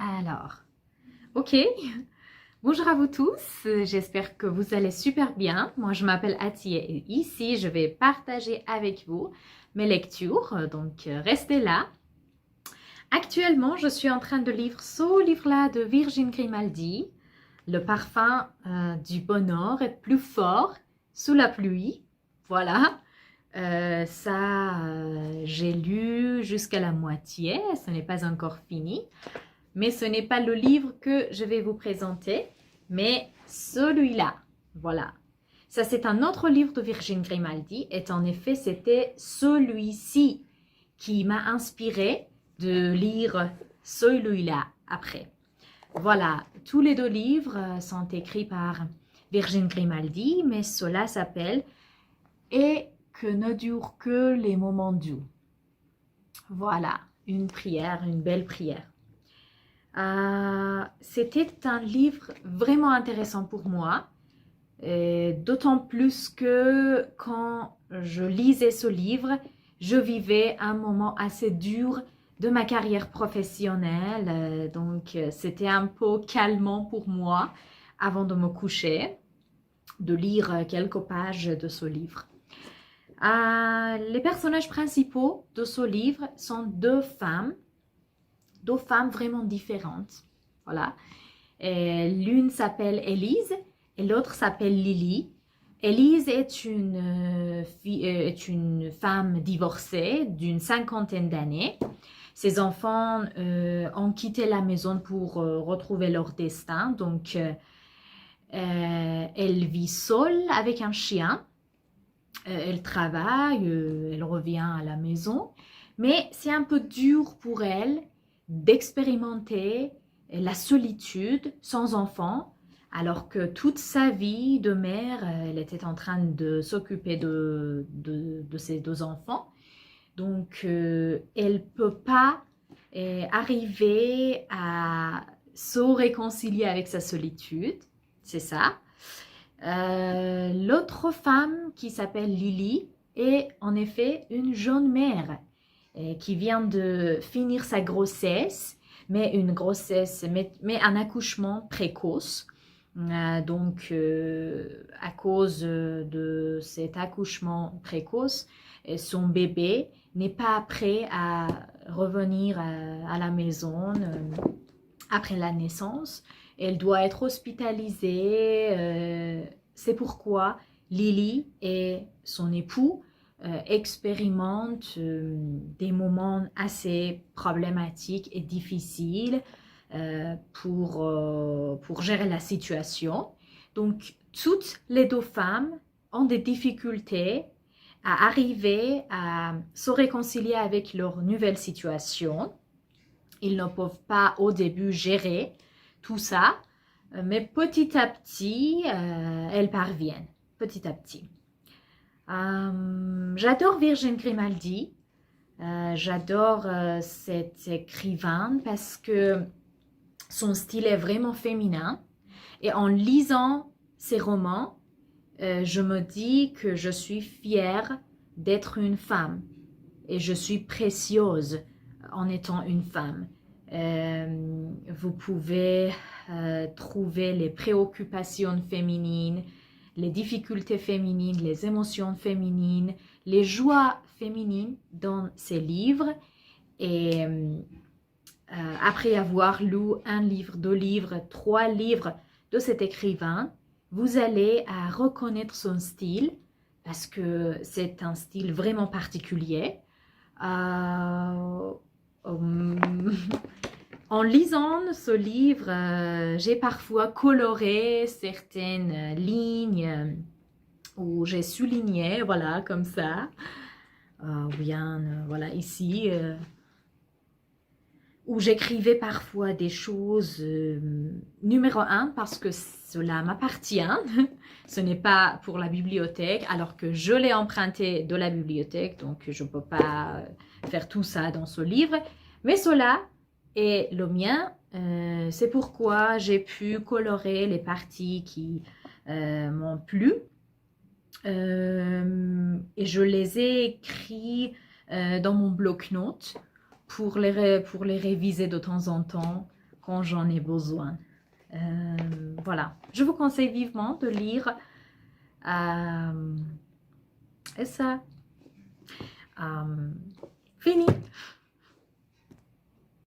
Alors, ok, bonjour à vous tous, j'espère que vous allez super bien. Moi, je m'appelle Atiye et ici, je vais partager avec vous mes lectures, donc restez là. Actuellement, je suis en train de lire ce livre-là de Virginie Grimaldi, Le parfum du bonheur est plus fort sous la pluie. Voilà. J'ai lu jusqu'à la moitié, ce n'est pas encore fini. Mais ce n'est pas le livre que je vais vous présenter, mais celui-là. Voilà. Ça, c'est un autre livre de Virginie Grimaldi. Et en effet, c'était celui-ci qui m'a inspiré de lire celui-là après. Voilà, tous les deux livres sont écrits par Virginie Grimaldi, mais cela s'appelle « Et que ne durent que les moments doux ». Voilà, une prière, une belle prière. C'était un livre vraiment intéressant pour moi, d'autant plus que quand je lisais ce livre, je vivais un moment assez dur de ma carrière professionnelle, donc c'était un peu calmant pour moi avant de me coucher, de lire quelques pages de ce livre. Les personnages principaux de ce livre sont deux femmes vraiment différentes. Voilà. L'une s'appelle Élise et l'autre s'appelle Lily. Élise est une femme divorcée d'une cinquantaine d'années. Ses enfants ont quitté la maison pour retrouver leur destin. Donc, elle vit seule avec un chien. Elle travaille, elle revient à la maison. Mais c'est un peu dur pour elle d'expérimenter la solitude sans enfant, alors que toute sa vie de mère, elle était en train de s'occuper de ses deux enfants. Donc, elle ne peut pas arriver à se réconcilier avec sa solitude, c'est ça. L'autre femme qui s'appelle Lily est en effet une jeune mère qui vient de finir sa grossesse, mais un accouchement précoce. Donc, à cause de cet accouchement précoce, son bébé n'est pas prêt à revenir à la maison après la naissance. Elle doit être hospitalisée. C'est pourquoi Lily et son époux expérimentent des moments assez problématiques et difficiles pour gérer la situation. Donc, toutes les deux femmes ont des difficultés à arriver à se réconcilier avec leur nouvelle situation. Ils ne peuvent pas au début gérer tout ça, mais petit à petit, elles parviennent, petit à petit. J'adore Virginie Grimaldi, j'adore cette écrivaine parce que son style est vraiment féminin. Et en lisant ses romans, je me dis que je suis fière d'être une femme et je suis précieuse en étant une femme. Vous pouvez trouver les préoccupations féminines, les difficultés féminines, les émotions féminines, les joies féminines dans ces livres. Et après avoir lu un livre, deux livres, trois livres de cet écrivain, vous allez reconnaître son style parce que c'est un style vraiment particulier. En lisant ce livre, j'ai parfois coloré certaines lignes où j'ai souligné, voilà, comme ça. Bien, voilà, ici, où j'écrivais parfois des choses numéro 1 parce que cela m'appartient. Ce n'est pas pour la bibliothèque, alors que je l'ai emprunté de la bibliothèque, donc je ne peux pas faire tout ça dans ce livre. Mais cela est le mien, c'est pourquoi j'ai pu colorer les parties qui m'ont plu. Et je les ai écrits dans mon bloc-notes pour les réviser de temps en temps, quand j'en ai besoin. Voilà, je vous conseille vivement de lire et ça, fini.